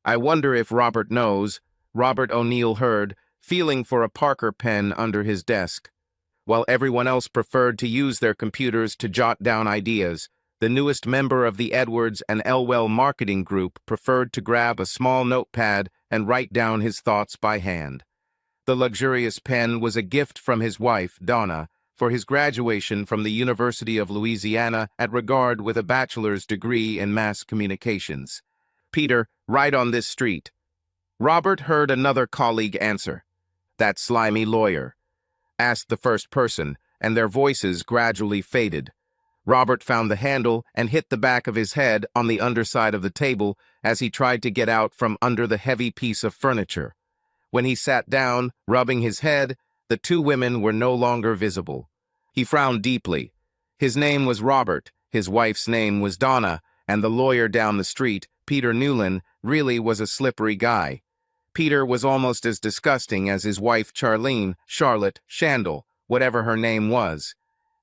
I wonder if Robert knows, Robert O'Neill heard, feeling for a Parker pen under his desk. While everyone else preferred to use their computers to jot down ideas, the newest member of the Edwards and Elwell marketing group preferred to grab a small notepad and write down his thoughts by hand. The luxurious pen was a gift from his wife, Donna, for his graduation from the University of Louisiana at Regard with a bachelor's degree in mass communications. Peter, right on this street. Robert heard another colleague answer. That slimy lawyer, asked the first person, and their voices gradually faded. Robert found the handle and hit the back of his head on the underside of the table as he tried to get out from under the heavy piece of furniture. When he sat down, rubbing his head, the two women were no longer visible. He frowned deeply. His name was Robert, his wife's name was Donna, and the lawyer down the street, Peter Newland, really was a slippery guy. Peter was almost as disgusting as his wife Charlene, Charlotte, Shandel, whatever her name was.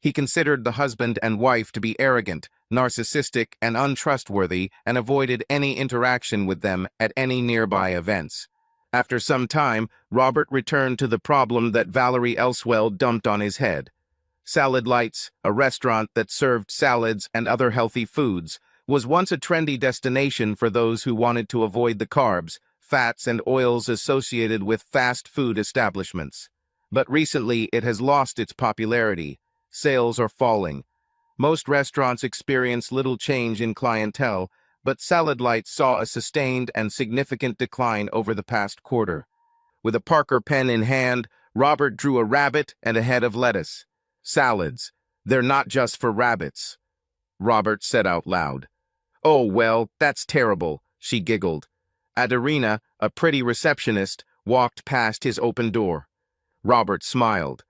He considered the husband and wife to be arrogant, narcissistic, and untrustworthy, and avoided any interaction with them at any nearby events. After some time, Robert returned to the problem that Valerie Elswell dumped on his head. Salad Lights, a restaurant that served salads and other healthy foods, was once a trendy destination for those who wanted to avoid the carbs, fats, and oils associated with fast food establishments. But recently it has lost its popularity. Sales are falling. Most restaurants experience little change in clientele, but Salad Lights saw a sustained and significant decline over the past quarter. With a Parker pen in hand, Robert drew a rabbit and a head of lettuce. Salads. They're not just for rabbits, Robert said out loud. Oh, well, that's terrible, she giggled. Adarina, a pretty receptionist, walked past his open door. Robert smiled.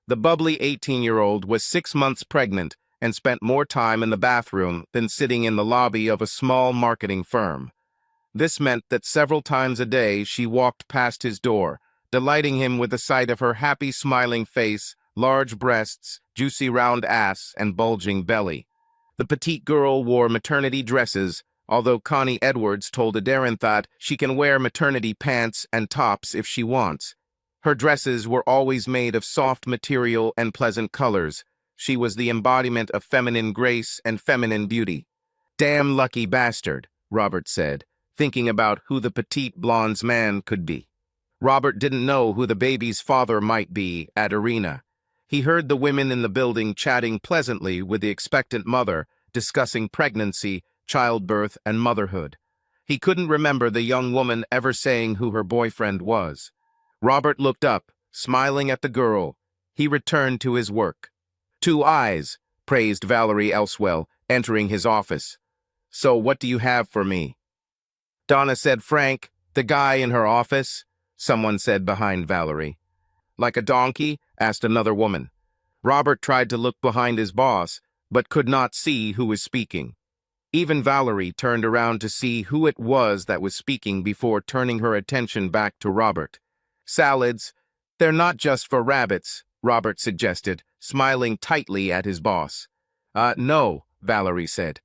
The bubbly 18-year-old was 6 months pregnant and spent more time in the bathroom than sitting in the lobby of a small marketing firm. This meant that several times a day she walked past his door, delighting him with the sight of her happy, smiling face, large breasts, juicy round ass, and bulging belly. The petite girl wore maternity dresses, although Connie Edwards told Adarin that she can wear maternity pants and tops if she wants. Her dresses were always made of soft material and pleasant colors. She was the embodiment of feminine grace and feminine beauty. Damn lucky bastard, Robert said, thinking about who the petite blonde's man could be. Robert didn't know who the baby's father might be at Arena. He heard the women in the building chatting pleasantly with the expectant mother, discussing pregnancy, childbirth, and motherhood. He couldn't remember the young woman ever saying who her boyfriend was. Robert looked up, smiling at the girl. He returned to his work. 2 eyes, praised Valerie Elswell, entering his office. So what do you have for me? Donna said Frank, the guy in her office, someone said behind Valerie. Like a donkey? Asked another woman. Robert tried to look behind his boss, but could not see who was speaking. Even Valerie turned around to see who it was that was speaking before turning her attention back to Robert. Salads. They're not just for rabbits, Robert suggested, smiling tightly at his boss. No, Valerie said.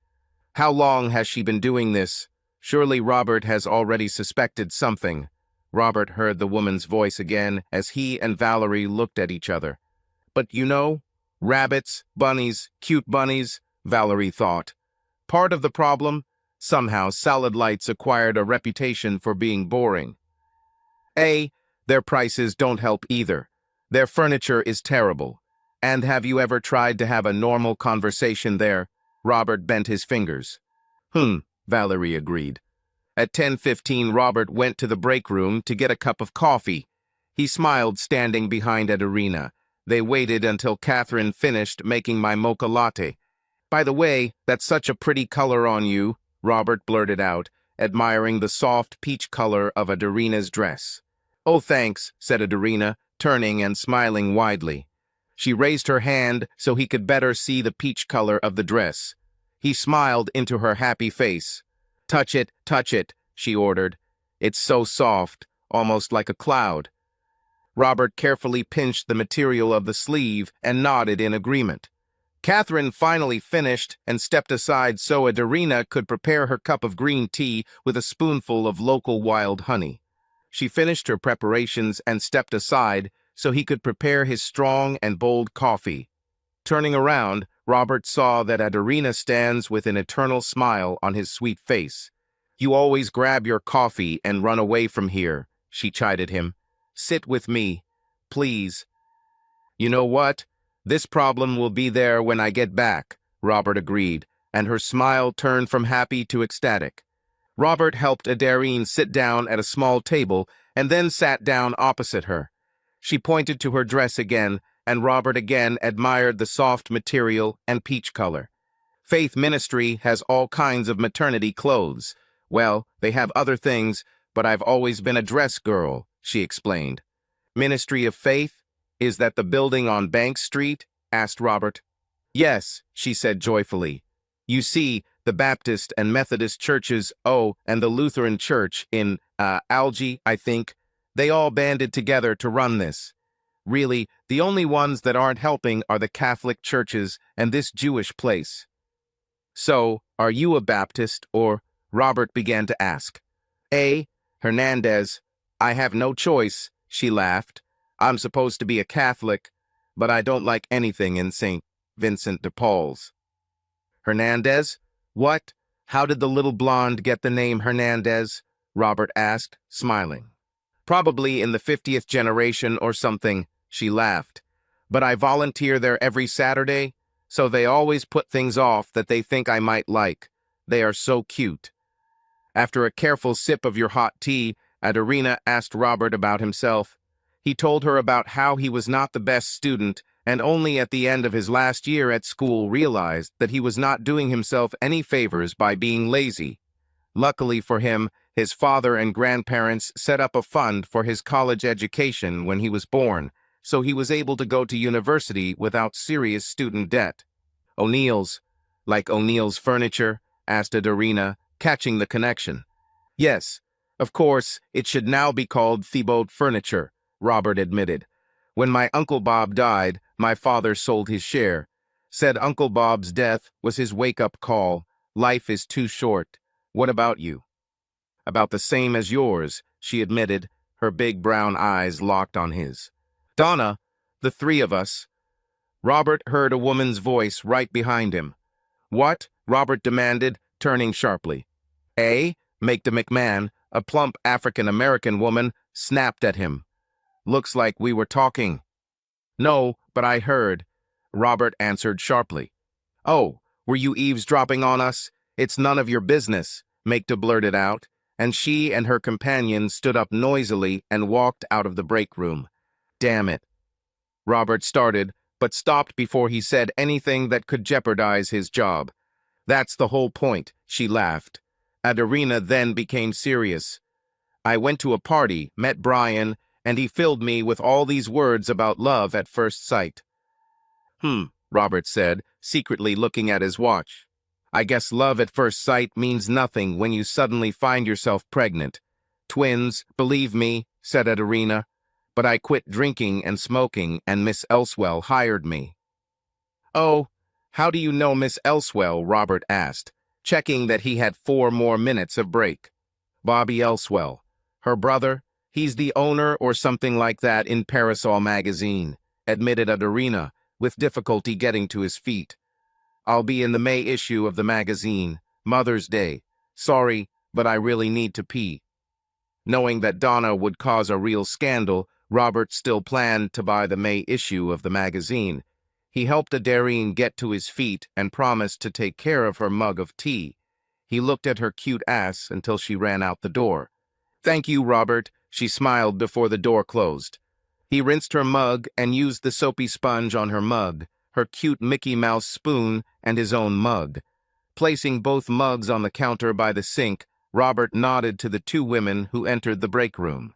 How long has she been doing this? Surely Robert has already suspected something. Robert heard the woman's voice again as he and Valerie looked at each other. But you know, rabbits, bunnies, cute bunnies, Valerie thought. Part of the problem? Somehow Salad Lights acquired a reputation for being boring. Their prices don't help either. Their furniture is terrible. And have you ever tried to have a normal conversation there? Robert bent his fingers. Valerie agreed. At 10:15, Robert went to the break room to get a cup of coffee. He smiled standing behind Adarina. They waited until Catherine finished making my mocha latte. By the way, that's such a pretty color on you, Robert blurted out, admiring the soft peach color of Adarina's dress. Oh, thanks, said Adarina, turning and smiling widely. She raised her hand so he could better see the peach color of the dress. He smiled into her happy face. Touch it, she ordered. It's so soft, almost like a cloud. Robert carefully pinched the material of the sleeve and nodded in agreement. Catherine finally finished and stepped aside so Adarina could prepare her cup of green tea with a spoonful of local wild honey. She finished her preparations and stepped aside so he could prepare his strong and bold coffee. Turning around, Robert saw that Adarina stands with an eternal smile on his sweet face. "You always grab your coffee and run away from here," she chided him. "Sit with me, please." "You know what? This problem will be there when I get back," Robert agreed, and her smile turned from happy to ecstatic. Robert helped Adarine sit down at a small table and then sat down opposite her. She pointed to her dress again, and Robert again admired the soft material and peach color. "Faith Ministry has all kinds of maternity clothes. Well, they have other things, but I've always been a dress girl," she explained. "Ministry of Faith? Is that the building on Bank Street?" asked Robert. "Yes," she said joyfully. "You see, the Baptist and Methodist churches, and the Lutheran church in, Algie, I think, they all banded together to run this. Really, the only ones that aren't helping are the Catholic churches and this Jewish place." "So, are you a Baptist, or?" Robert began to ask. Hernandez, I have no choice," she laughed. "I'm supposed to be a Catholic, but I don't like anything in St. Vincent de Paul's." "Hernandez? What? How did the little blonde get the name Hernandez?" Robert asked, smiling. "Probably in the 50th generation or something," she laughed. "But I volunteer there every Saturday, so they always put things off that they think I might like. They are so cute." After a careful sip of your hot tea, Adarina asked Robert about himself. He told her about how he was not the best student and only at the end of his last year at school realized that he was not doing himself any favors by being lazy. Luckily for him, his father and grandparents set up a fund for his college education when he was born, so he was able to go to university without serious student debt. "O'Neill's, like O'Neill's Furniture?" asked Adarina, catching the connection. "Yes, of course, it should now be called Thibault Furniture," Robert admitted. "When my Uncle Bob died, my father sold his share. Said Uncle Bob's death was his wake-up call. Life is too short. What about you?" "About the same as yours," she admitted, her big brown eyes locked on his. "Donna, the three of us." Robert heard a woman's voice right behind him. "What?" Robert demanded, turning sharply. Magda McMahon, a plump African-American woman, snapped at him. "Looks like we were talking." "No, but I heard," Robert answered sharply. "Oh, were you eavesdropping on us? It's none of your business," Magda blurted out, and she and her companion stood up noisily and walked out of the break room. "Damn it." Robert started, but stopped before he said anything that could jeopardize his job. "That's the whole point," she laughed. Adarina then became serious. "I went to a party, met Brian, and he filled me with all these words about love at first sight." Robert said, secretly looking at his watch. "I guess love at first sight means nothing when you suddenly find yourself pregnant." "Twins, believe me," said Adarina. "But I quit drinking and smoking, and Miss Elswell hired me." "Oh, how do you know Miss Elswell?" Robert asked, checking that he had 4 more minutes of break. "Bobby Elswell. Her brother? He's the owner or something like that in Parasol magazine," admitted Adarina, with difficulty getting to his feet. "I'll be in the May issue of the magazine, Mother's Day. Sorry, but I really need to pee." Knowing that Donna would cause a real scandal, Robert still planned to buy the May issue of the magazine. He helped Adarine get to his feet and promised to take care of her mug of tea. He looked at her cute ass until she ran out the door. "Thank you, Robert," she smiled before the door closed. He rinsed her mug and used the soapy sponge on her mug, her cute Mickey Mouse spoon, and his own mug. Placing both mugs on the counter by the sink, Robert nodded to the 2 women who entered the break room.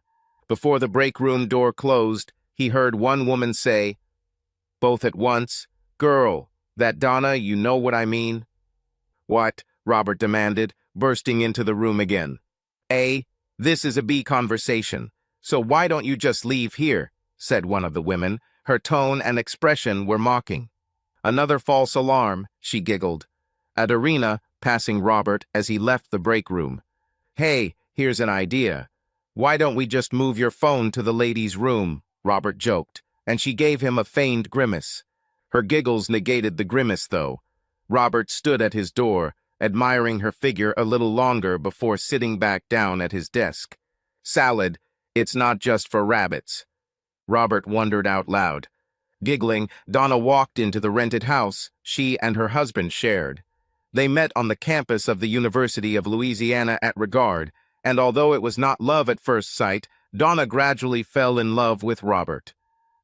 Before the break room door closed, he heard one woman say, both at once, "Girl, that Donna, you know what I mean?" "What?" Robert demanded, bursting into the room again. This is a B conversation, so why don't you just leave here?" said one of the women. Her tone and expression were mocking. Another false alarm, she giggled. Adarina, passing Robert as he left the break room. Hey, here's an idea. Why don't we just move your phone to the ladies' room? Robert joked, and she gave him a feigned grimace. Her giggles negated the grimace, though. Robert stood at his door, admiring her figure a little longer before sitting back down at his desk. Salad, it's not just for rabbits. Robert wondered out loud. Giggling, Donna walked into the rented house she and her husband shared. They met on the campus of the University of Louisiana at Regard, and although it was not love at first sight, Donna gradually fell in love with Robert.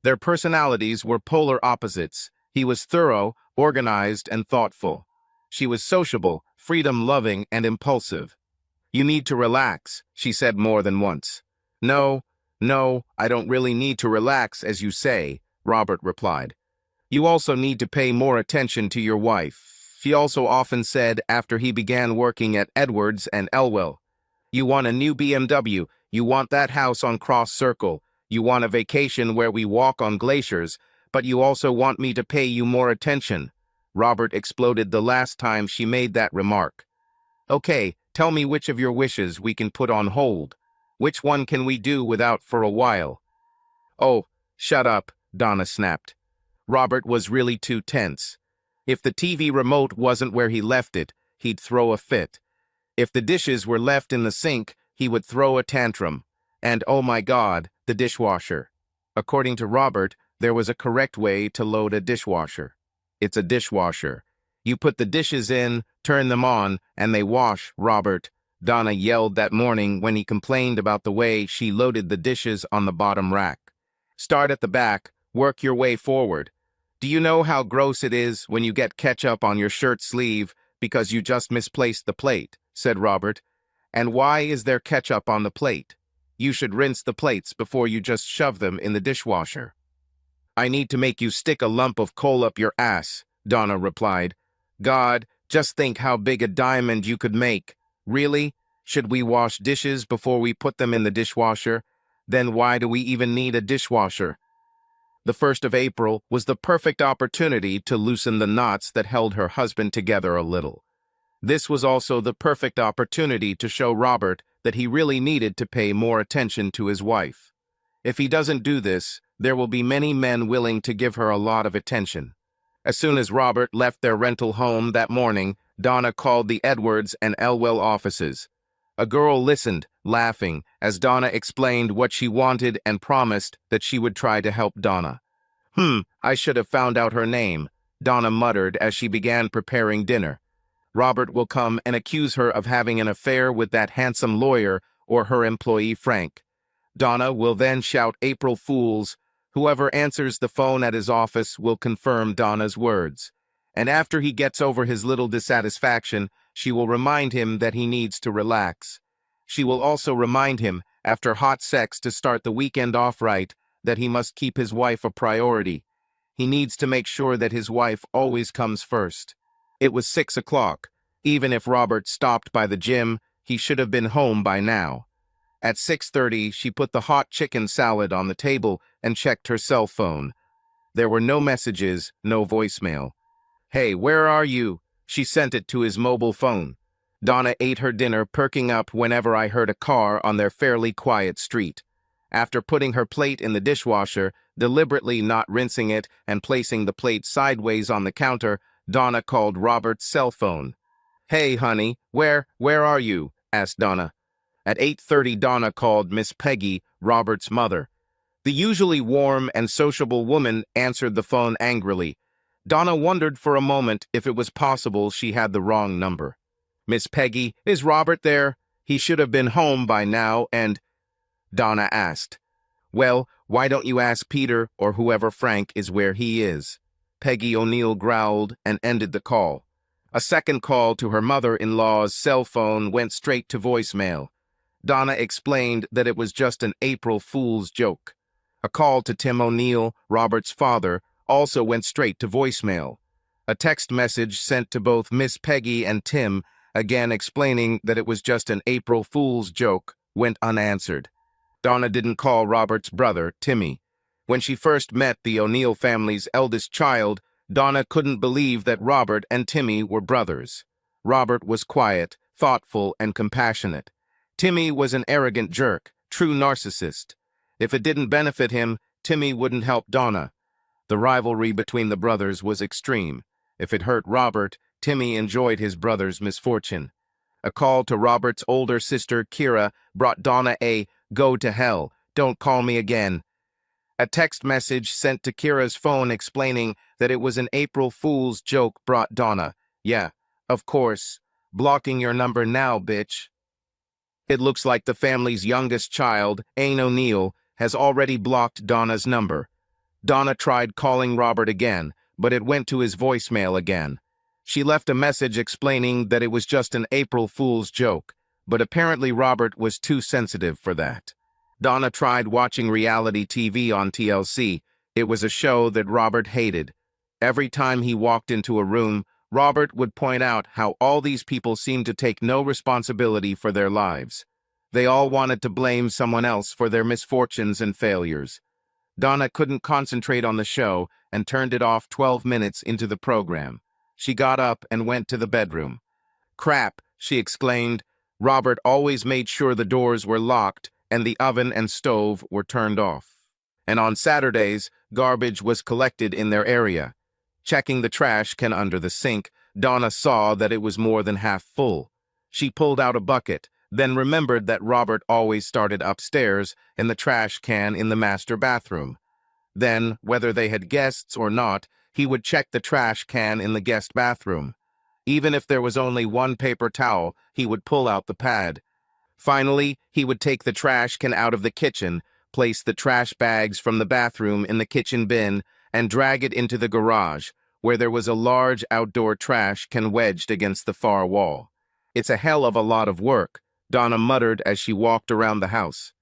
Their personalities were polar opposites. He was thorough, organized, and thoughtful. She was sociable, freedom-loving, and impulsive. You need to relax, she said more than once. No, I don't really need to relax, as you say, Robert replied. You also need to pay more attention to your wife, he also often said after he began working at Edwards and Elwell. You want a new BMW, you want that house on Cross Circle, you want a vacation where we walk on glaciers, but you also want me to pay you more attention. Robert exploded the last time she made that remark. Okay, tell me which of your wishes we can put on hold. Which one can we do without for a while? Oh, shut up, Donna snapped. Robert was really too tense. If the TV remote wasn't where he left it, he'd throw a fit. If the dishes were left in the sink, he would throw a tantrum. And oh my God, the dishwasher. According to Robert, there was a correct way to load a dishwasher. It's a dishwasher. You put the dishes in, turn them on, and they wash, Robert, Donna yelled that morning when he complained about the way she loaded the dishes on the bottom rack. Start at the back, work your way forward. Do you know how gross it is when you get ketchup on your shirt sleeve because you just misplaced the plate, said Robert. And why is there ketchup on the plate? You should rinse the plates before you just shove them in the dishwasher. I need to make you stick a lump of coal up your ass, Donna replied. God, just think how big a diamond you could make. Really? Should we wash dishes before we put them in the dishwasher? Then why do we even need a dishwasher? The 1st of April was the perfect opportunity to loosen the knots that held her husband together a little. This was also the perfect opportunity to show Robert that he really needed to pay more attention to his wife. If he doesn't do this, there will be many men willing to give her a lot of attention. As soon as Robert left their rental home that morning, Donna called the Edwards and Elwell offices. A girl listened, laughing, as Donna explained what she wanted and promised that she would try to help Donna. I should have found out her name, Donna muttered as she began preparing dinner. Robert will come and accuse her of having an affair with that handsome lawyer or her employee Frank. Donna will then shout April Fools. Whoever answers the phone at his office will confirm Donna's words. And after he gets over his little dissatisfaction, she will remind him that he needs to relax. She will also remind him, after hot sex to start the weekend off right, that he must keep his wife a priority. He needs to make sure that his wife always comes first. It was 6 o'clock. Even if Robert stopped by the gym, he should have been home by now. At 6:30, she put the hot chicken salad on the table and checked her cell phone. There were no messages, no voicemail. Hey, where are you? She sent it to his mobile phone. Donna ate her dinner, perking up whenever I heard a car on their fairly quiet street. After putting her plate in the dishwasher, deliberately not rinsing it and placing the plate sideways on the counter, Donna called Robert's cell phone. Hey, honey, where are you? Asked Donna. At 8:30, Donna called Miss Peggy, Robert's mother. The usually warm and sociable woman answered the phone angrily. Donna wondered for a moment if it was possible she had the wrong number. Miss Peggy, is Robert there? He should have been home by now and... Donna asked. Well, why don't you ask Peter or whoever Frank is where he is? Peggy O'Neill growled and ended the call. A second call to her mother-in-law's cell phone went straight to voicemail. Donna explained that it was just an April Fool's joke. A call to Tim O'Neill, Robert's father, also went straight to voicemail. A text message sent to both Miss Peggy and Tim, again explaining that it was just an April Fool's joke, went unanswered. Donna didn't call Robert's brother, Timmy. When she first met the O'Neill family's eldest child, Donna couldn't believe that Robert and Timmy were brothers. Robert was quiet, thoughtful, and compassionate. Timmy was an arrogant jerk, true narcissist. If it didn't benefit him, Timmy wouldn't help Donna. The rivalry between the brothers was extreme. If it hurt Robert, Timmy enjoyed his brother's misfortune. A call to Robert's older sister, Kira, brought Donna a "go to hell, don't call me again." A text message sent to Kira's phone explaining that it was an April Fool's joke brought Donna. "Yeah, of course. Blocking your number now, bitch." It looks like the family's youngest child, Ain O'Neill, has already blocked Donna's number. Donna tried calling Robert again, but it went to his voicemail again. She left a message explaining that it was just an April Fool's joke, but apparently Robert was too sensitive for that. Donna tried watching reality TV on TLC. It was a show that Robert hated. Every time he walked into a room, Robert would point out how all these people seemed to take no responsibility for their lives. They all wanted to blame someone else for their misfortunes and failures. Donna couldn't concentrate on the show and turned it off 12 minutes into the program. She got up and went to the bedroom. "Crap," she exclaimed. Robert always made sure the doors were locked and the oven and stove were turned off. And on Saturdays, garbage was collected in their area. Checking the trash can under the sink, Donna saw that it was more than half full. She pulled out a bucket, then remembered that Robert always started upstairs in the trash can in the master bathroom. Then, whether they had guests or not, he would check the trash can in the guest bathroom. Even if there was only one paper towel, he would pull out the pad. Finally, he would take the trash can out of the kitchen, place the trash bags from the bathroom in the kitchen bin, and drag it into the garage, where there was a large outdoor trash can wedged against the far wall. "It's a hell of a lot of work," Donna muttered as she walked around the house.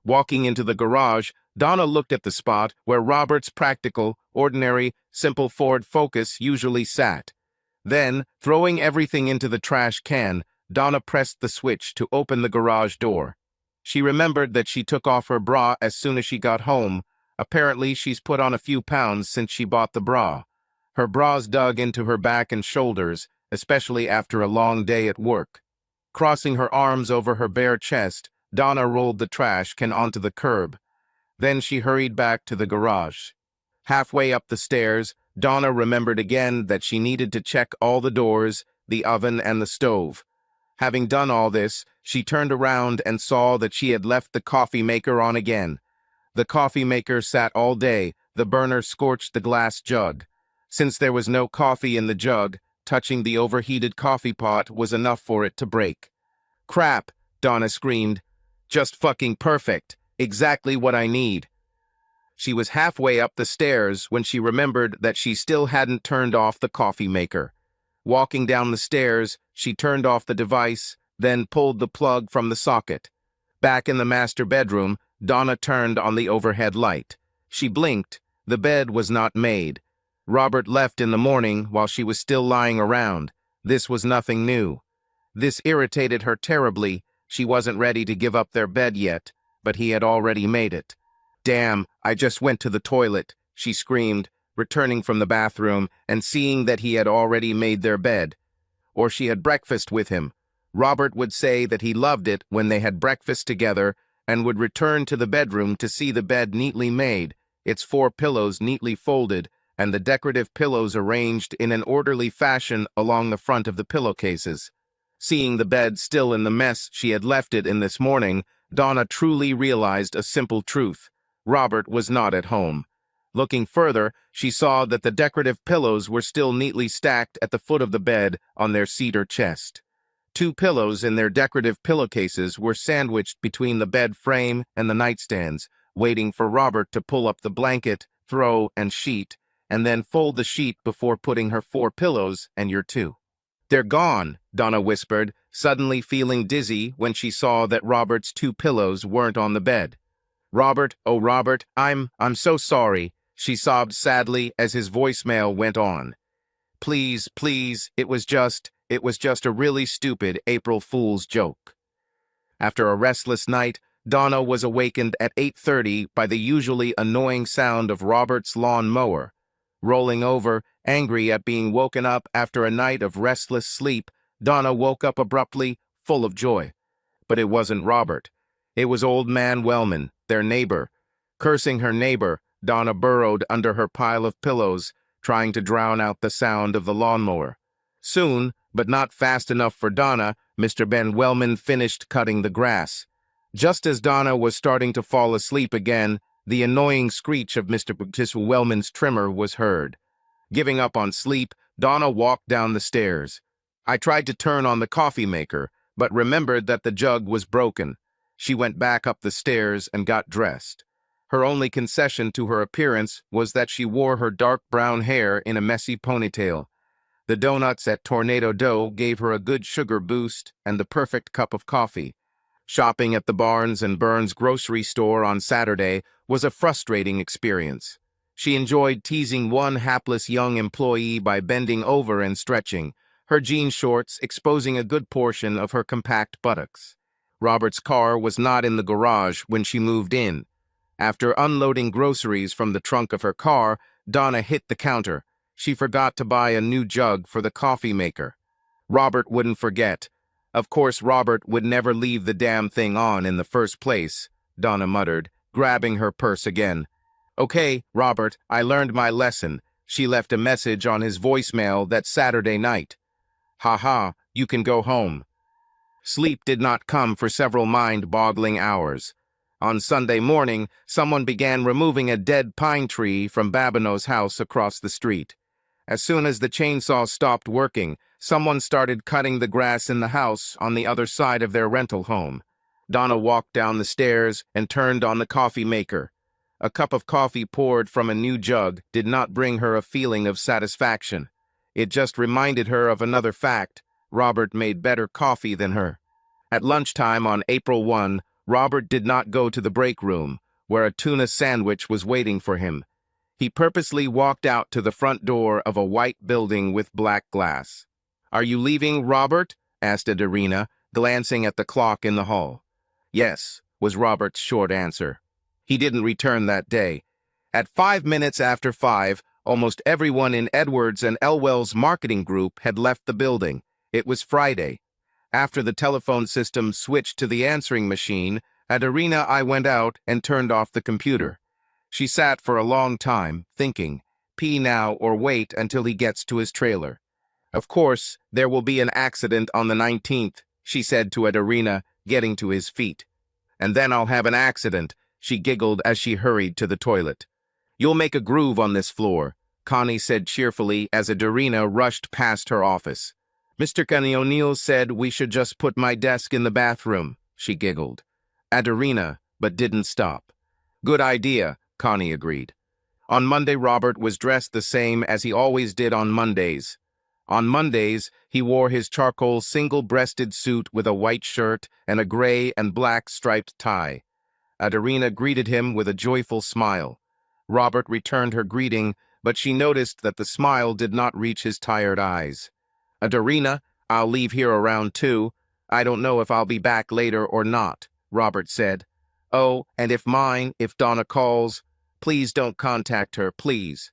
Walking into the garage, Donna looked at the spot where Robert's practical, ordinary, simple Ford Focus usually sat. Then, throwing everything into the trash can, Donna pressed the switch to open the garage door. She remembered that she took off her bra as soon as she got home. Apparently, she's put on a few pounds since she bought the bra. Her bras dug into her back and shoulders, especially after a long day at work. Crossing her arms over her bare chest, Donna rolled the trash can onto the curb. Then she hurried back to the garage. Halfway up the stairs, Donna remembered again that she needed to check all the doors, the oven, and the stove. Having done all this, she turned around and saw that she had left the coffee maker on again. The coffee maker sat all day, the burner scorched the glass jug. Since there was no coffee in the jug, touching the overheated coffee pot was enough for it to break. "Crap," Donna screamed. "Just fucking perfect. Exactly what I need." She was halfway up the stairs when she remembered that she still hadn't turned off the coffee maker. Walking down the stairs, she turned off the device, then pulled the plug from the socket. Back in the master bedroom, Donna turned on the overhead light. She blinked. The bed was not made. Robert left in the morning while she was still lying around. This was nothing new. This irritated her terribly. She wasn't ready to give up their bed yet, but he had already made it. "Damn, I just went to the toilet," she screamed, returning from the bathroom and seeing that he had already made their bed. Or she had breakfast with him. Robert would say that he loved it when they had breakfast together and would return to the bedroom to see the bed neatly made, its 4 pillows neatly folded, and the decorative pillows arranged in an orderly fashion along the front of the pillowcases. Seeing the bed still in the mess she had left it in this morning, Donna truly realized a simple truth. Robert was not at home. Looking further, she saw that the decorative pillows were still neatly stacked at the foot of the bed on their cedar chest. 2 pillows in their decorative pillowcases were sandwiched between the bed frame and the nightstands, waiting for Robert to pull up the blanket, throw, and sheet, and then fold the sheet before putting her 4 pillows and your 2. "They're gone," Donna whispered, suddenly feeling dizzy when she saw that Robert's 2 pillows weren't on the bed. "Robert, oh Robert, I'm so sorry," she sobbed sadly as his voicemail went on. "Please, please, it was just a really stupid April Fool's joke." After a restless night, Donna was awakened at 8:30 by the usually annoying sound of Robert's lawn mower. Rolling over, Angry at being woken up after a night of restless sleep, Donna woke up abruptly, full of joy. But it wasn't Robert. It was old man Wellman, their neighbor. Cursing her neighbor, Donna burrowed under her pile of pillows, trying to drown out the sound of the lawnmower. Soon, but not fast enough for Donna, Mr. Ben Wellman finished cutting the grass. Just as Donna was starting to fall asleep again, the annoying screech of Mr. Wellman's trimmer was heard. Giving up on sleep, Donna walked down the stairs. I tried to turn on the coffee maker, but remembered that the jug was broken. She went back up the stairs and got dressed. Her only concession to her appearance was that she wore her dark brown hair in a messy ponytail. The donuts at Tornado Dough gave her a good sugar boost and the perfect cup of coffee. Shopping at the Barnes and Burns grocery store on Saturday was a frustrating experience. She enjoyed teasing one hapless young employee by bending over and stretching, her jean shorts exposing a good portion of her compact buttocks. Robert's car was not in the garage when she moved in. After unloading groceries from the trunk of her car, Donna hit the counter. She forgot to buy a new jug for the coffee maker. Robert wouldn't forget. Of course, Robert would never leave the damn thing on in the first place, Donna muttered, grabbing her purse again. Okay, Robert, I learned my lesson. She left a message on his voicemail that Saturday night. Ha, you can go home. Sleep did not come for several mind-boggling hours. On Sunday morning, someone began removing a dead pine tree from Babineau's house across the street. As soon as the chainsaw stopped working, someone started cutting the grass in the house on the other side of their rental home. Donna walked down the stairs and turned on the coffee maker. A cup of coffee poured from a new jug did not bring her a feeling of satisfaction. It just reminded her of another fact: Robert made better coffee than her. At lunchtime on April 1, Robert did not go to the break room, where a tuna sandwich was waiting for him. He purposely walked out to the front door of a white building with black glass. "Are you leaving, Robert?" asked Adarina, glancing at the clock in the hall. "Yes," was Robert's short answer. He didn't return that day. At 5 minutes after 5, almost everyone in Edwards and Elwell's marketing group had left the building. It was Friday. After the telephone system switched to the answering machine, Adarina I went out and turned off the computer. She sat for a long time, thinking, pee now or wait until he gets to his trailer. "Of course, there will be an accident on the 19th, she said to Adarina, getting to his feet. "And then I'll have an accident," she giggled as she hurried to the toilet. "You'll make a groove on this floor," Connie said cheerfully as Adarina rushed past her office. "Mr. Connie O'Neill said we should just put my desk in the bathroom," she giggled. Adarina, but didn't stop. "Good idea," Connie agreed. On Monday, Robert was dressed the same as he always did on Mondays. On Mondays, he wore his charcoal single-breasted suit with a white shirt and a gray and black striped tie. Adarina greeted him with a joyful smile. Robert returned her greeting, but she noticed that the smile did not reach his tired eyes. "Adarina, I'll leave here around 2. I don't know if I'll be back later or not," Robert said. "Oh, and if Donna calls, please don't contact her, please."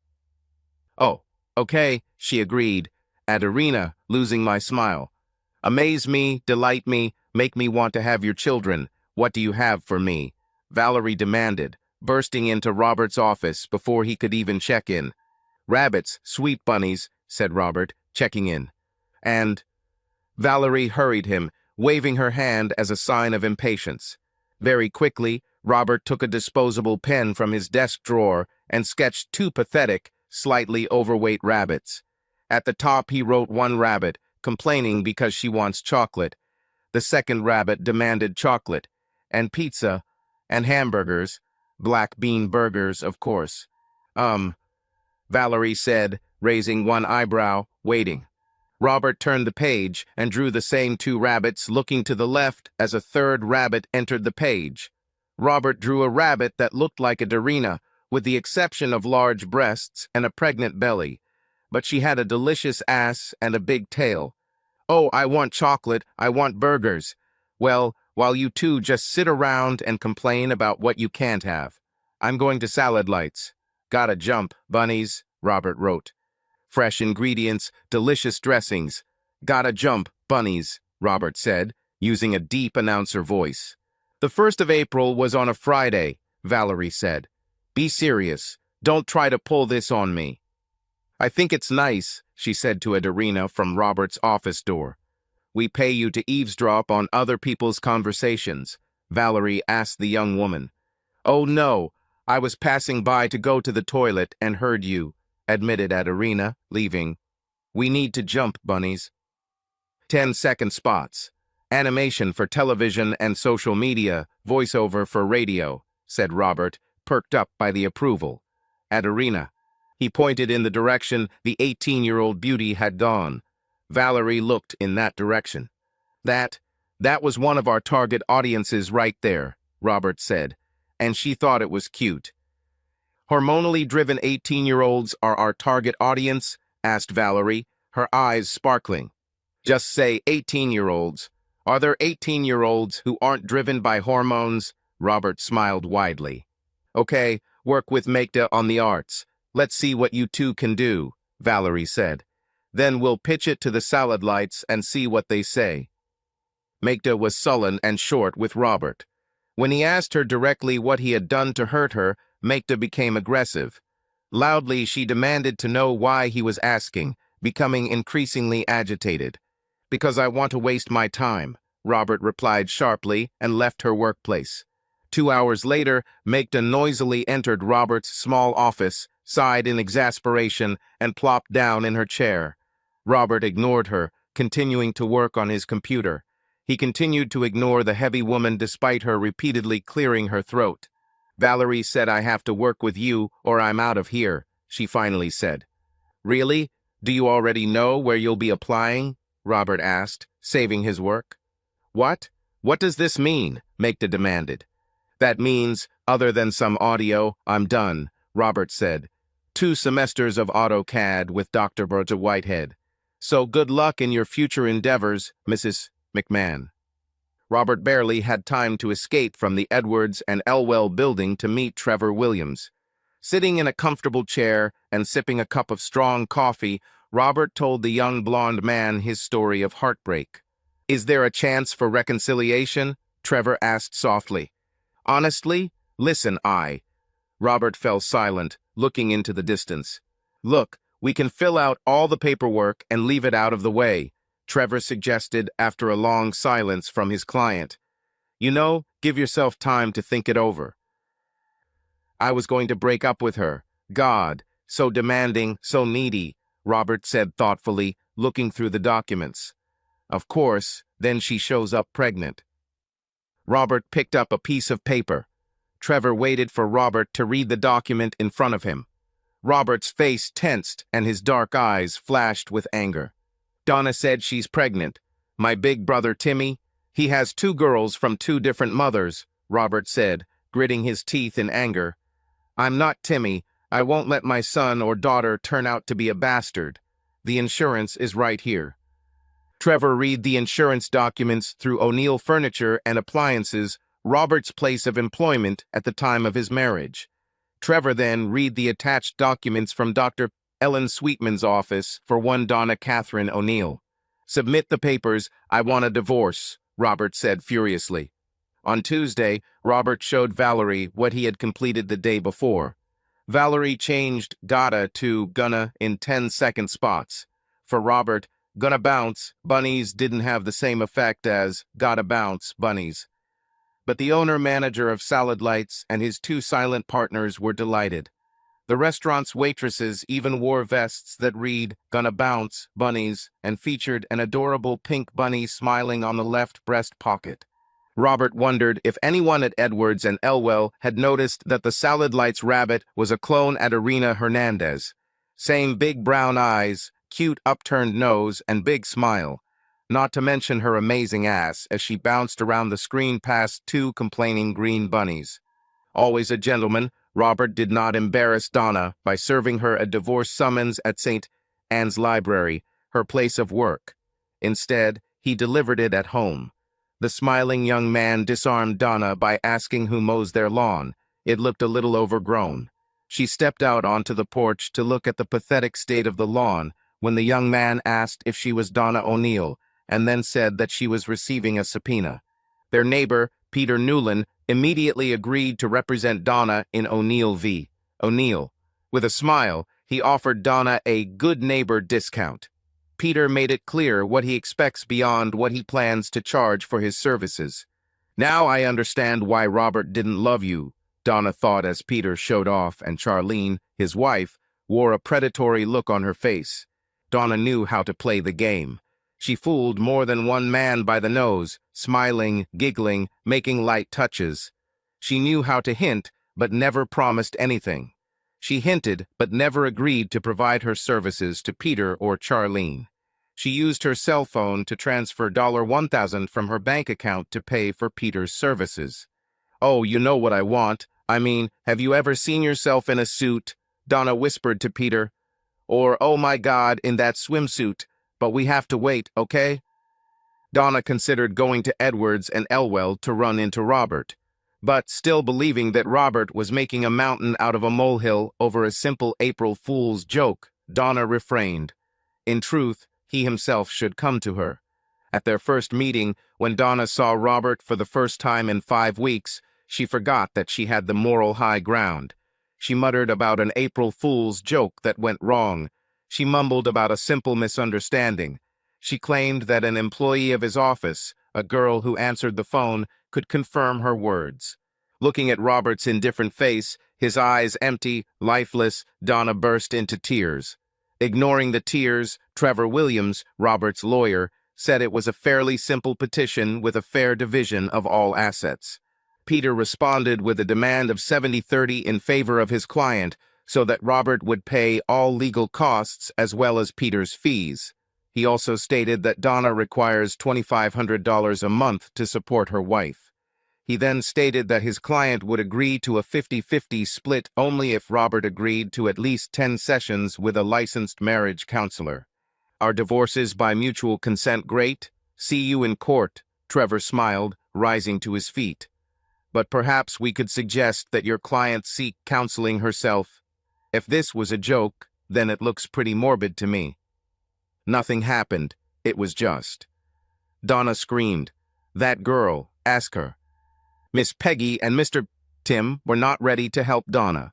"Oh, okay," she agreed. "Adarina, losing my smile. Amaze me, delight me, make me want to have your children. What do you have for me?" Valerie demanded, bursting into Robert's office before he could even check in. "Rabbits, sweet bunnies," said Robert, checking in. "And—" Valerie hurried him, waving her hand as a sign of impatience. Very quickly, Robert took a disposable pen from his desk drawer and sketched 2 pathetic, slightly overweight rabbits. At the top he wrote one rabbit, complaining because she wants chocolate. The second rabbit demanded chocolate, and pizza, and hamburgers, black bean burgers, of course. Valerie said, raising one eyebrow, waiting. Robert turned the page and drew the same 2 rabbits looking to the left as a third rabbit entered the page. Robert drew a rabbit that looked like Adarina, with the exception of large breasts and a pregnant belly. But she had a delicious ass and a big tail. "Oh, I want chocolate, I want burgers." "Well, while you 2 just sit around and complain about what you can't have. I'm going to Salad Lights." "Gotta jump, bunnies," Robert wrote. fresh ingredients, delicious dressings. Gotta jump, bunnies, Robert said, using a deep announcer voice. The 1st of April was on a Friday, Valerie said. Be serious. Don't try to pull this on me. I think it's nice, she said to Adarina from Robert's office door. We pay you to eavesdrop on other people's conversations, Valerie asked the young woman. Oh no, I was passing by to go to the toilet and heard you, admitted Adarina, leaving. We need to jump, bunnies. 10-second spots. Animation for television and social media, voiceover for radio, said Robert, perked up by the approval. Adarina. He pointed in the direction the 18-year-old beauty had gone. Valerie looked in that direction. That was one of our target audiences right there, Robert said, and she thought it was cute. Hormonally driven 18-year-olds are our target audience? Asked Valerie, her eyes sparkling. Just say 18-year-olds. Are there 18-year-olds who aren't driven by hormones? Robert smiled widely. Okay, work with Magda on the arts. Let's see what you two can do, Valerie said. Then we'll pitch it to the salad lights and see what they say. Magda was sullen and short with Robert. When he asked her directly what he had done to hurt her, Magda became aggressive. Loudly, she demanded to know why he was asking, becoming increasingly agitated. Because I want to waste my time, Robert replied sharply and left her workplace. 2 hours later, Magda noisily entered Robert's small office, sighed in exasperation, and plopped down in her chair. Robert ignored her, continuing to work on his computer. He continued to ignore the heavy woman despite her repeatedly clearing her throat. Valerie said I have to work with you or I'm out of here, she finally said. Really? Do you already know where you'll be applying? Robert asked, saving his work. What? What does this mean? Magda demanded. That means, other than some audio, I'm done, Robert said. 2 semesters of AutoCAD with Dr. Berta Whitehead. So good luck in your future endeavors, Mrs. McMahon. Robert barely had time to escape from the Edwards and Elwell building to meet Trevor Williams. Sitting in a comfortable chair and sipping a cup of strong coffee, Robert told the young blonde man his story of heartbreak. Is there a chance for reconciliation? Trevor asked softly. Honestly? Listen, Robert fell silent, looking into the distance. Look, we can fill out all the paperwork and leave it out of the way, Trevor suggested after a long silence from his client. You know, give yourself time to think it over. I was going to break up with her. God, so demanding, so needy, Robert said thoughtfully, looking through the documents. Of course, then she shows up pregnant. Robert picked up a piece of paper. Trevor waited for Robert to read the document in front of him. Robert's face tensed and his dark eyes flashed with anger. Donna said she's pregnant. My big brother Timmy, he has 2 girls from 2 different mothers, Robert said, gritting his teeth in anger. I'm not Timmy. I won't let my son or daughter turn out to be a bastard. The insurance is right here. Trevor read the insurance documents through O'Neill Furniture and Appliances, Robert's place of employment at the time of his marriage. Trevor then read the attached documents from Dr. Ellen Sweetman's office for one Donna Catherine O'Neill. Submit the papers, I want a divorce, Robert said furiously. On Tuesday, Robert showed Valerie what he had completed the day before. Valerie changed gotta to gonna in 10-second spots. For Robert, gonna bounce, bunnies didn't have the same effect as gotta bounce, bunnies. But the owner-manager of Salad Lights and his 2 silent partners were delighted. The restaurant's waitresses even wore vests that read, Gonna Bounce, Bunnies, and featured an adorable pink bunny smiling on the left breast pocket. Robert wondered if anyone at Edwards and Elwell had noticed that the Salad Lights rabbit was a clone Adarina Hernandez. Same big brown eyes, cute upturned nose, and big smile. Not to mention her amazing ass as she bounced around the screen past 2 complaining green bunnies. Always a gentleman, Robert did not embarrass Donna by serving her a divorce summons at St. Anne's Library, her place of work. Instead, he delivered it at home. The smiling young man disarmed Donna by asking who mows their lawn. It looked a little overgrown. She stepped out onto the porch to look at the pathetic state of the lawn when the young man asked if she was Donna O'Neill, and then said that she was receiving a subpoena. Their neighbor, Peter Newland, immediately agreed to represent Donna in O'Neill v. O'Neill. With a smile, he offered Donna a good neighbor discount. Peter made it clear what he expects beyond what he plans to charge for his services. "Now I understand why Robert didn't love you," Donna thought as Peter showed off, and Charlene, his wife, wore a predatory look on her face. Donna knew how to play the game. She fooled more than one man by the nose, smiling, giggling, making light touches. She knew how to hint, but never promised anything. She hinted, but never agreed to provide her services to Peter or Charlene. She used her cell phone to transfer $1,000 from her bank account to pay for Peter's services. "Oh, you know what I want. I mean, have you ever seen yourself in a suit?" Donna whispered to Peter. Or, "Oh my God, in that swimsuit. But we have to wait, okay?" Donna considered going to Edwards and Elwell to run into Robert. But, still believing that Robert was making a mountain out of a molehill over a simple April Fool's joke, Donna refrained. In truth, he himself should come to her. At their first meeting, when Donna saw Robert for the first time in 5 weeks, she forgot that she had the moral high ground. She muttered about an April Fool's joke that went wrong. She mumbled about a simple misunderstanding. She claimed that an employee of his office, a girl who answered the phone, could confirm her words. Looking at Robert's indifferent face, his eyes empty, lifeless, Donna burst into tears. Ignoring the tears, Trevor Williams, Robert's lawyer, said it was a fairly simple petition with a fair division of all assets. Peter responded with a demand of 70-30 in favor of his client, so that Robert would pay all legal costs as well as Peter's fees. He also stated that Donna requires $2,500 a month to support her wife. He then stated that his client would agree to a 50-50 split only if Robert agreed to at least 10 sessions with a licensed marriage counselor. "Are divorces by mutual consent great? See you in court," Trevor smiled, rising to his feet. "But perhaps we could suggest that your client seek counseling herself. If this was a joke, then it looks pretty morbid to me." Nothing happened. It was just. Donna screamed, "That girl, ask her." Miss Peggy and Mr. Tim were not ready to help Donna.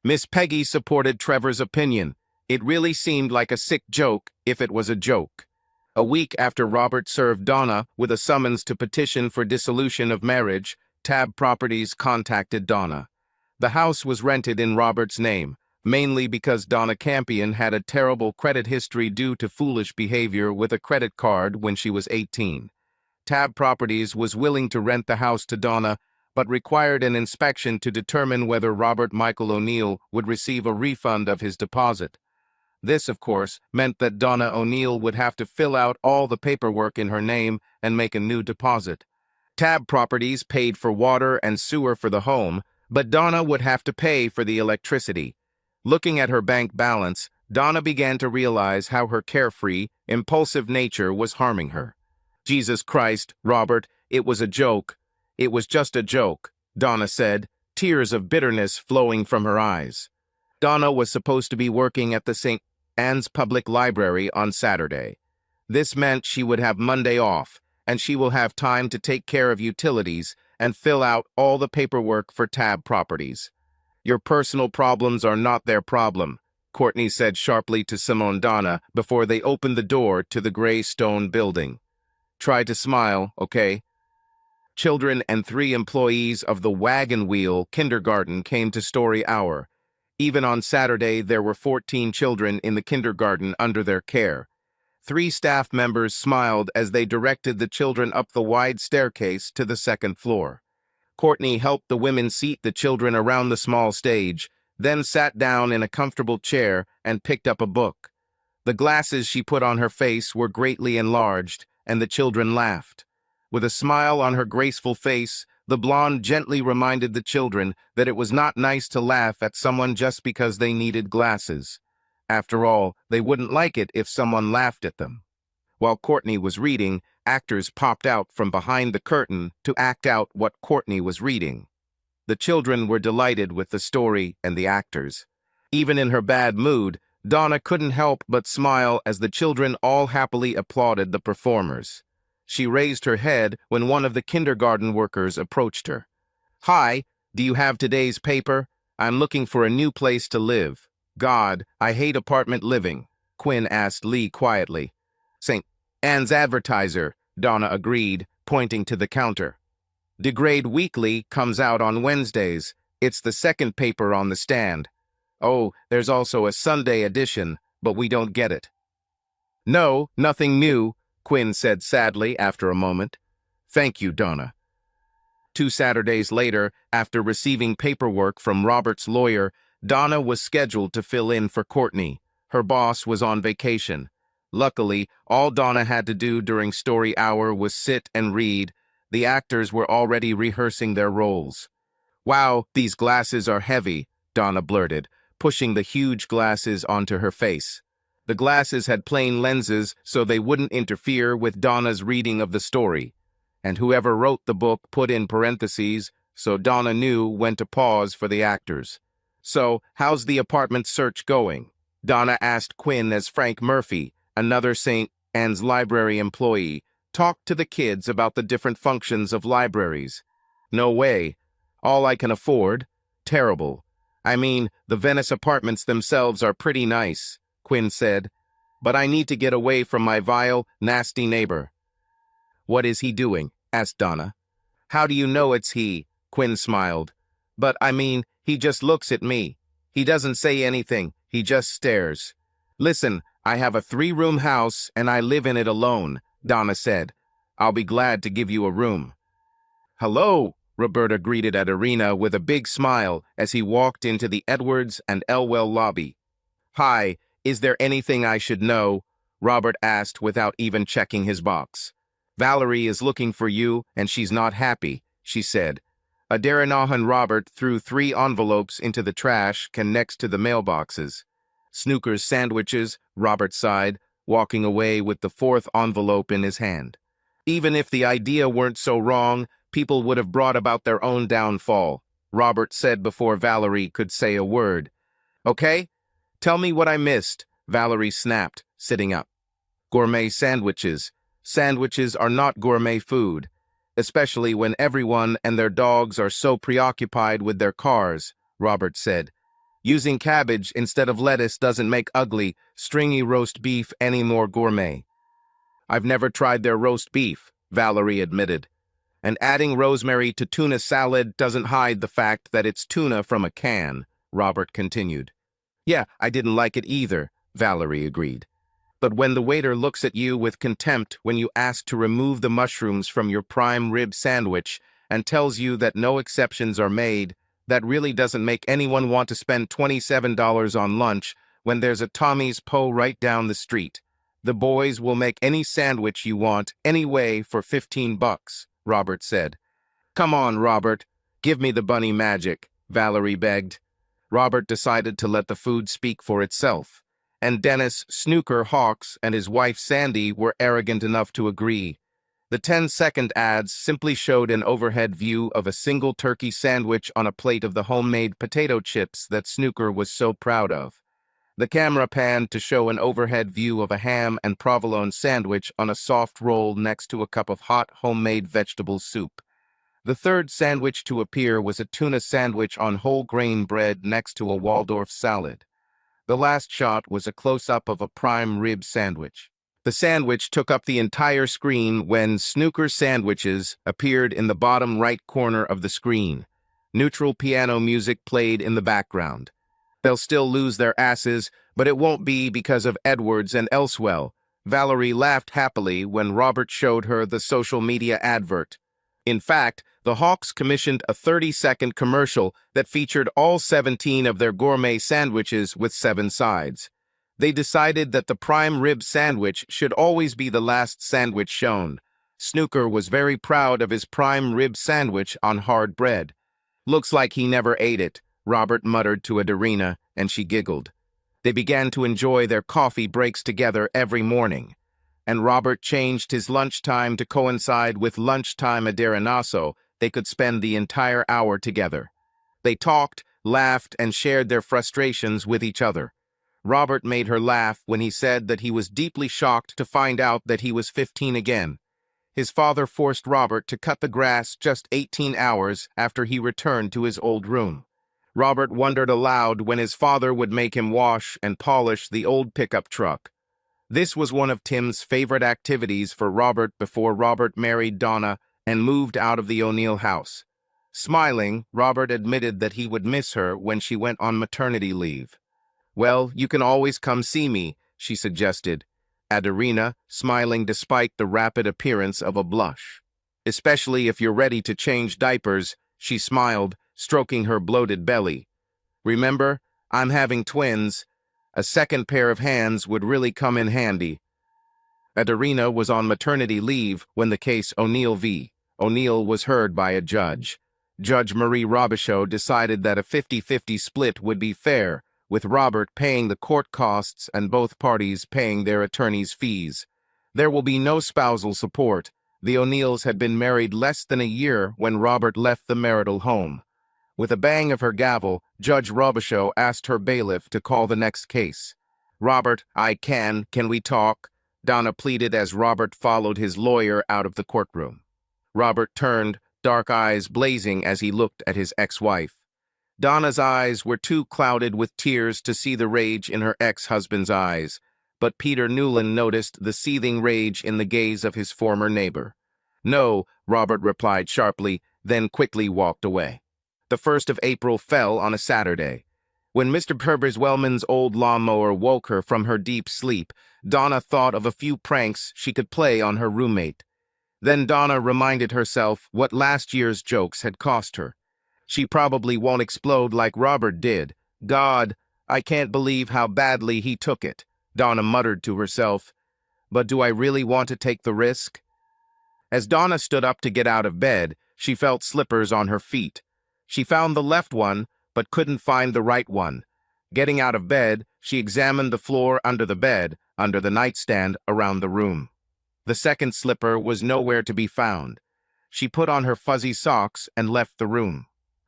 Miss Peggy supported Trevor's opinion. It really seemed like a sick joke if it was a joke. A week after Robert served Donna with a summons to petition for dissolution of marriage, Tab Properties contacted Donna. The house was rented in Robert's name, mainly because Donna Campion had a terrible credit history due to foolish behavior with a credit card when she was 18. Tab Properties was willing to rent the house to Donna, but required an inspection to determine whether Robert Michael O'Neill would receive a refund of his deposit. This, of course, meant that Donna O'Neill would have to fill out all the paperwork in her name and make a new deposit. Tab Properties paid for water and sewer for the home, but Donna would have to pay for the electricity. Looking at her bank balance, Donna began to realize how her carefree, impulsive nature was harming her. "Jesus Christ, Robert, it was a joke. It was just a joke," Donna said, tears of bitterness flowing from her eyes. Donna was supposed to be working at the St. Anne's Public Library on Saturday. This meant she would have Monday off, and she will have time to take care of utilities and fill out all the paperwork for Tab Properties. "Your personal problems are not their problem," Courtney said sharply to Simone Donna before they opened the door to the gray stone building. "Try to smile, okay?" Children and 3 employees of the Wagon Wheel kindergarten came to Story Hour. Even on Saturday, there were 14 children in the kindergarten under their care. 3 staff members smiled as they directed the children up the wide staircase to the 2nd floor. Courtney helped the women seat the children around the small stage, then sat down in a comfortable chair and picked up a book. The glasses she put on her face were greatly enlarged, and the children laughed. With a smile on her graceful face, the blonde gently reminded the children that it was not nice to laugh at someone just because they needed glasses. After all, they wouldn't like it if someone laughed at them. While Courtney was reading, actors popped out from behind the curtain to act out what Courtney was reading. The children were delighted with the story and the actors. Even in her bad mood, Donna couldn't help but smile as the children all happily applauded the performers. She raised her head when one of the kindergarten workers approached her. "Hi, do you have today's paper? I'm looking for a new place to live." "God, I hate apartment living," Quinn asked Lee quietly. "St. Anne's Advertiser," Donna agreed, pointing to the counter. "Degrade Weekly comes out on Wednesdays. It's the second paper on the stand." "Oh, there's also a Sunday edition, but we don't get it." "No, nothing new," Quinn said sadly after a moment. "Thank you, Donna." 2 Saturdays later, after receiving paperwork from Robert's lawyer, Donna was scheduled to fill in for Courtney. Her boss was on vacation. Luckily, all Donna had to do during story hour was sit and read. The actors were already rehearsing their roles. "Wow, these glasses are heavy," Donna blurted, pushing the huge glasses onto her face. The glasses had plain lenses so they wouldn't interfere with Donna's reading of the story. And whoever wrote the book put in parentheses, so Donna knew when to pause for the actors. "So, how's the apartment search going?" Donna asked Quinn as Frank Murphy, another St. Anne's library employee, talked to the kids about the different functions of libraries. "No way. All I can afford? Terrible. I mean, the Venice apartments themselves are pretty nice," Quinn said. "But I need to get away from my vile, nasty neighbor." "What is he doing?" asked Donna. "How do you know it's he?" Quinn smiled. "But I mean, he just looks at me. He doesn't say anything, he just stares." "Listen, I have a 3-room house and I live in it alone," Donna said. "I'll be glad to give you a room." "Hello," Roberta greeted Adarina with a big smile as he walked into the Edwards and Elwell lobby. "Hi, is there anything I should know?" Robert asked without even checking his box. "Valerie is looking for you, and she's not happy," she said. Adarina and Robert threw 3 envelopes into the trash can next to the mailboxes. "Snooker's sandwiches," Robert sighed, walking away with the 4th envelope in his hand. Even if the idea weren't so wrong, people would have brought about their own downfall, Robert said before Valerie could say a word. "Okay, tell me what I missed," Valerie snapped, sitting up. "Gourmet sandwiches. Sandwiches are not gourmet food, especially when everyone and their dogs are so preoccupied with their cars," Robert said. "Using cabbage instead of lettuce doesn't make ugly, stringy roast beef any more gourmet." "I've never tried their roast beef," Valerie admitted. "And adding rosemary to tuna salad doesn't hide the fact that it's tuna from a can," Robert continued. "Yeah, I didn't like it either," Valerie agreed. "But when the waiter looks at you with contempt when you ask to remove the mushrooms from your prime rib sandwich and tells you that no exceptions are made, that really doesn't make anyone want to spend $27 on lunch when there's a Tommy's Po right down the street. The boys will make any sandwich you want, anyway, for $15, Robert said. "Come on, Robert. Give me the bunny magic," Valerie begged. Robert decided to let the food speak for itself, and Dennis Snooker Hawks and his wife Sandy were arrogant enough to agree. The 10-second ads simply showed an overhead view of a single turkey sandwich on a plate of the homemade potato chips that Snooker was so proud of. The camera panned to show an overhead view of a ham and provolone sandwich on a soft roll next to a cup of hot homemade vegetable soup. The third sandwich to appear was a tuna sandwich on whole grain bread next to a Waldorf salad. The last shot was a close-up of a prime rib sandwich. The sandwich took up the entire screen when Snooker Sandwiches appeared in the bottom right corner of the screen. Neutral piano music played in the background. "They'll still lose their asses, but it won't be because of Edwards and Elswell." Valerie laughed happily when Robert showed her the social media advert. In fact, the Hawks commissioned a 30-second commercial that featured all 17 of their gourmet sandwiches with 7 sides. They decided that the prime rib sandwich should always be the last sandwich shown. Snooker was very proud of his prime rib sandwich on hard bread. "Looks like he never ate it," Robert muttered to Adarina, and she giggled. They began to enjoy their coffee breaks together every morning, and Robert changed his lunchtime to coincide with lunchtime Adarinaso. They could spend the entire hour together. They talked, laughed, and shared their frustrations with each other. Robert made her laugh when he said that he was deeply shocked to find out that he was 15 again. His father forced Robert to cut the grass just 18 hours after he returned to his old room. Robert wondered aloud when his father would make him wash and polish the old pickup truck. This was one of Tim's favorite activities for Robert before Robert married Donna and moved out of the O'Neill house. Smiling, Robert admitted that he would miss her when she went on maternity leave. "Well, you can always come see me," she suggested, Adarina smiling despite the rapid appearance of a blush. "Especially if you're ready to change diapers," she smiled, stroking her bloated belly. "Remember, I'm having twins. A second pair of hands would really come in handy." Adarina was on maternity leave when the case O'Neill v. O'Neill was heard by a judge. Judge Marie Robichaud decided that a 50-50 split would be fair, with Robert paying the court costs and both parties paying their attorney's fees. There will be no spousal support. The O'Neills had been married less than a year when Robert left the marital home. With a bang of her gavel, Judge Robichaud asked her bailiff to call the next case. "Robert, can we talk?" Donna pleaded as Robert followed his lawyer out of the courtroom. Robert turned, dark eyes blazing as he looked at his ex-wife. Donna's eyes were too clouded with tears to see the rage in her ex-husband's eyes, but Peter Newland noticed the seething rage in the gaze of his former neighbor. "No," Robert replied sharply, then quickly walked away. The 1st of April fell on a Saturday. When Mr. Herbers Wellman's old lawnmower woke her from her deep sleep, Donna thought of a few pranks she could play on her roommate. Then Donna reminded herself what last year's jokes had cost her. She probably won't explode like Robert did. "God, I can't believe how badly he took it," Donna muttered to herself. "But do I really want to take the risk?" As Donna stood up to get out of bed, she felt slippers on her feet. She found the left one, but couldn't find the right one. Getting out of bed, she examined the floor under the bed, under the nightstand, around the room. The second slipper was nowhere to be found. She put on her fuzzy socks and left the room.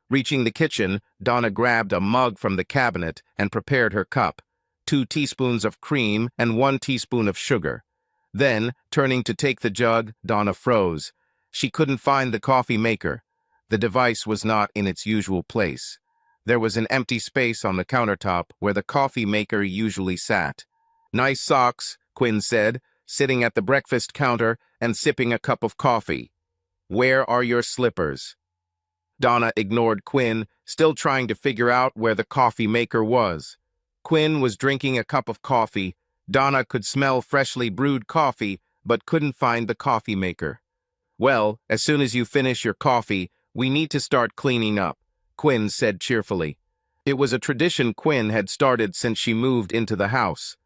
Reaching the kitchen, Donna grabbed a mug from the cabinet and prepared her cup, 2 teaspoons of cream and 1 teaspoon of sugar. Then, turning to take the jug, Donna froze. She couldn't find the coffee maker. The device was not in its usual place. There was an empty space on the countertop where the coffee maker usually sat. "Nice socks," Quinn said, sitting at the breakfast counter and sipping a cup of coffee. "Where are your slippers?" Donna ignored Quinn, still trying to figure out where the coffee maker was. Quinn was drinking a cup of coffee. Donna could smell freshly brewed coffee, but couldn't find the coffee maker. "Well, as soon as you finish your coffee, we need to start cleaning up," Quinn said cheerfully. It was a tradition Quinn had started since she moved into the house.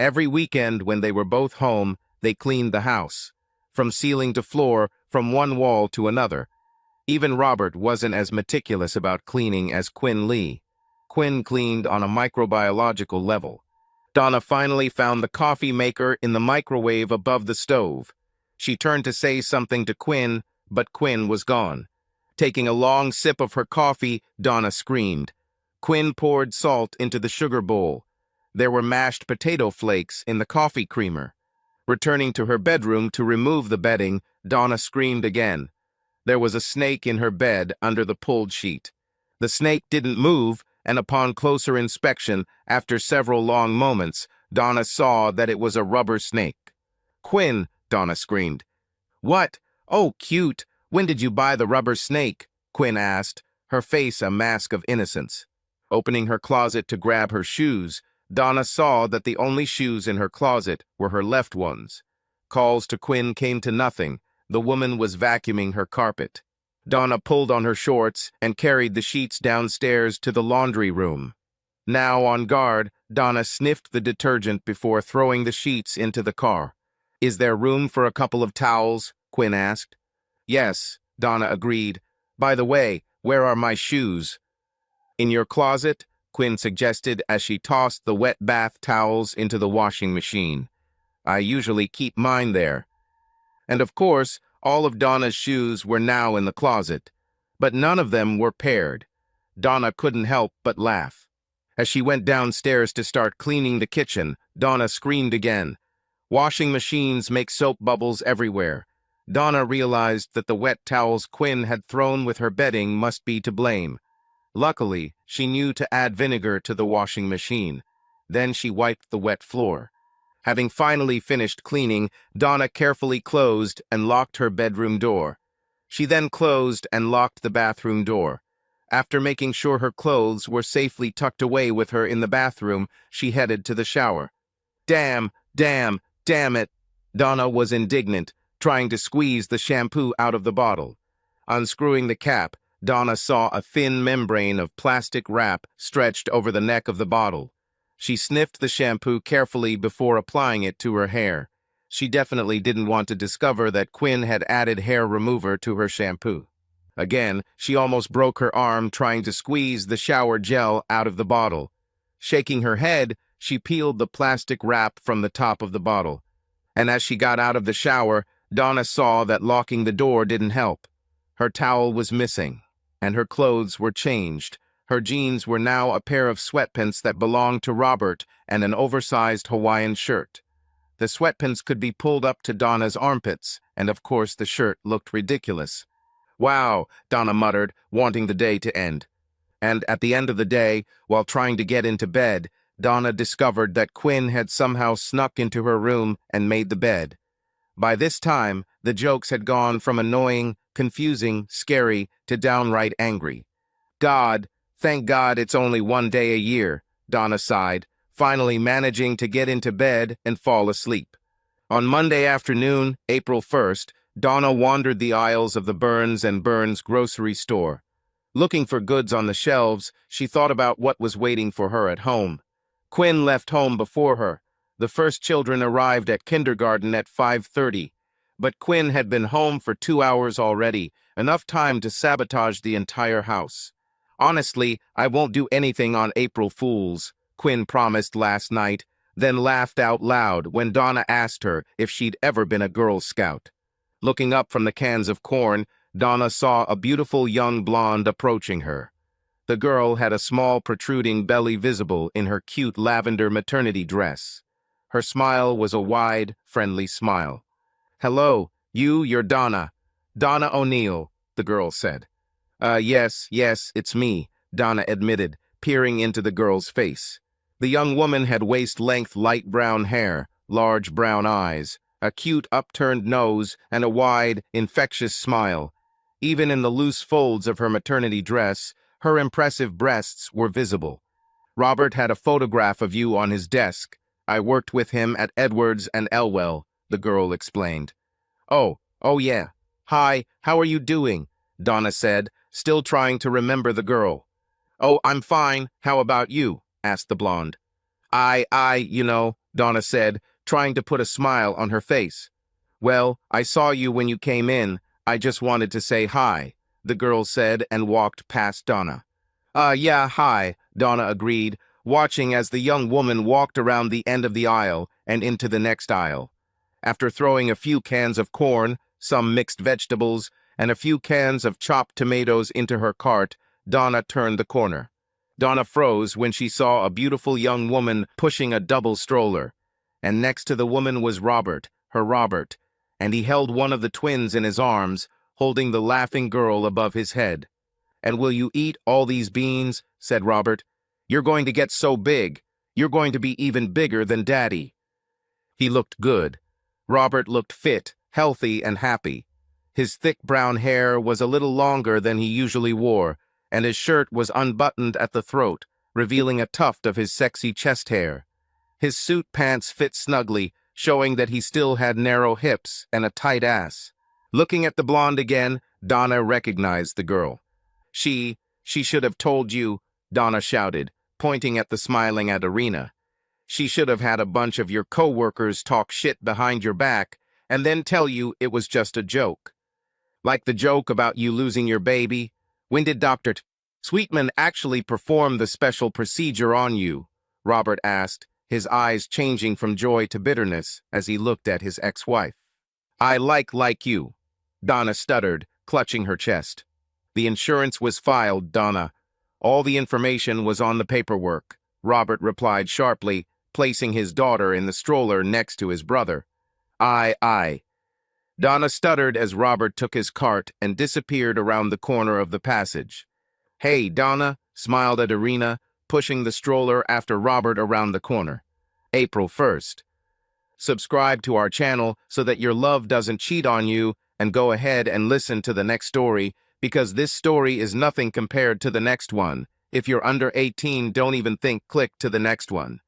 Every weekend when they were both home, they cleaned the house. From ceiling to floor, from one wall to another. Even Robert wasn't as meticulous about cleaning as Quinn Lee. Quinn cleaned on a microbiological level. Donna finally found the coffee maker in the microwave above the stove. She turned to say something to Quinn, but Quinn was gone. Taking a long sip of her coffee, Donna screamed. Quinn poured salt into the sugar bowl. There were mashed potato flakes in the coffee creamer. Returning to her bedroom to remove the bedding, Donna screamed again. There was a snake in her bed under the pulled sheet. The snake didn't move, and upon closer inspection, after several long moments, Donna saw that it was a rubber snake. "Quinn," Donna screamed. "What? Oh, cute. When did you buy the rubber snake?" Quinn asked, her face a mask of innocence. Opening her closet to grab her shoes, Donna saw that the only shoes in her closet were her left ones. Calls to Quinn came to nothing. The woman was vacuuming her carpet. Donna pulled on her shorts and carried the sheets downstairs to the laundry room. Now on guard, Donna sniffed the detergent before throwing the sheets into the car. "Is there room for a couple of towels?" Quinn asked. "Yes," Donna agreed. "By the way, where are my shoes?" "In your closet," Quinn suggested as she tossed the wet bath towels into the washing machine. "I usually keep mine there." And of course, all of Donna's shoes were now in the closet, but none of them were paired. Donna couldn't help but laugh. As she went downstairs to start cleaning the kitchen, Donna screamed again. Washing machines make soap bubbles everywhere. Donna realized that the wet towels Quinn had thrown with her bedding must be to blame. Luckily, she knew to add vinegar to the washing machine. Then she wiped the wet floor. Having finally finished cleaning, Donna carefully closed and locked her bedroom door. She then closed and locked the bathroom door. After making sure her clothes were safely tucked away with her in the bathroom, she headed to the shower. Damn it! Donna was indignant, trying to squeeze the shampoo out of the bottle. Unscrewing the cap, Donna saw a thin membrane of plastic wrap stretched over the neck of the bottle. She sniffed the shampoo carefully before applying it to her hair. She definitely didn't want to discover that Quinn had added hair remover to her shampoo. Again, she almost broke her arm trying to squeeze the shower gel out of the bottle. Shaking her head, she peeled the plastic wrap from the top of the bottle. And as she got out of the shower, Donna saw that locking the door didn't help. Her towel was missing, and her clothes were changed. Her jeans were now a pair of sweatpants that belonged to Robert and an oversized Hawaiian shirt. The sweatpants could be pulled up to Donna's armpits, and of course the shirt looked ridiculous. Wow, Donna muttered, wanting the day to end. And at the end of the day, while trying to get into bed, Donna discovered that Quinn had somehow snuck into her room and made the bed. By this time, the jokes had gone from annoying, confusing, scary, to downright angry. Thank God it's only one day a year, Donna sighed, finally managing to get into bed and fall asleep. On Monday afternoon, April 1st, Donna wandered the aisles of the Burns & Burns grocery store. Looking for goods on the shelves, she thought about what was waiting for her at home. Quinn left home before her. The first children arrived at kindergarten at 5:30. But Quinn had been home for 2 hours already, enough time to sabotage the entire house. Honestly, I won't do anything on April Fools, Quinn promised last night, then laughed out loud when Donna asked her if she'd ever been a Girl Scout. Looking up from the cans of corn, Donna saw a beautiful young blonde approaching her. The girl had a small protruding belly visible in her cute lavender maternity dress. Her smile was a wide, friendly smile. "Hello, you're Donna. Donna O'Neill," the girl said. Yes, it's me," Donna admitted, peering into the girl's face. The young woman had waist-length light brown hair, large brown eyes, a cute upturned nose, and a wide, infectious smile. Even in the loose folds of her maternity dress, her impressive breasts were visible. "Robert had a photograph of you on his desk. I worked with him at Edwards and Elwell," the girl explained. Oh yeah. Hi, how are you doing?" Donna said, still trying to remember the girl. "Oh, I'm fine. How about you?" asked the blonde. Donna said, trying to put a smile on her face. "Well, I saw you when you came in. I just wanted to say hi," the girl said and walked past Donna. Yeah, hi," Donna agreed, watching as the young woman walked around the end of the aisle and into the next aisle. After throwing a few cans of corn, some mixed vegetables, and a few cans of chopped tomatoes into her cart, Donna turned the corner. Donna froze when she saw a beautiful young woman pushing a double stroller. And next to the woman was Robert, and he held one of the twins in his arms, holding the laughing girl above his head. "And will you eat all these beans?" said Robert. "You're going to get so big. You're going to be even bigger than Daddy." He looked good. Robert looked fit, healthy, and happy. His thick brown hair was a little longer than he usually wore, and his shirt was unbuttoned at the throat, revealing a tuft of his sexy chest hair. His suit pants fit snugly, showing that he still had narrow hips and a tight ass. Looking at the blonde again, Donna recognized the girl. She should have told you," Donna shouted, pointing at the smiling Adarina. "She should have had a bunch of your co-workers talk shit behind your back and then tell you it was just a joke. Like the joke about you losing your baby. When did Dr. Sweetman actually perform the special procedure on you?" Robert asked, his eyes changing from joy to bitterness as he looked at his ex-wife. "I like you," Donna stuttered, clutching her chest. "The insurance was filed, Donna. All the information was on the paperwork, Robert replied sharply, placing his daughter in the stroller next to his brother. Aye. Donna stuttered as Robert took his cart and disappeared around the corner of the passage. Hey, Donna, smiled Irina, pushing the stroller after Robert around the corner. April 1st. Subscribe to our channel so that your love doesn't cheat on you, and go ahead and listen to the next story, because this story is nothing compared to the next one. If you're under 18, don't even think click to the next one.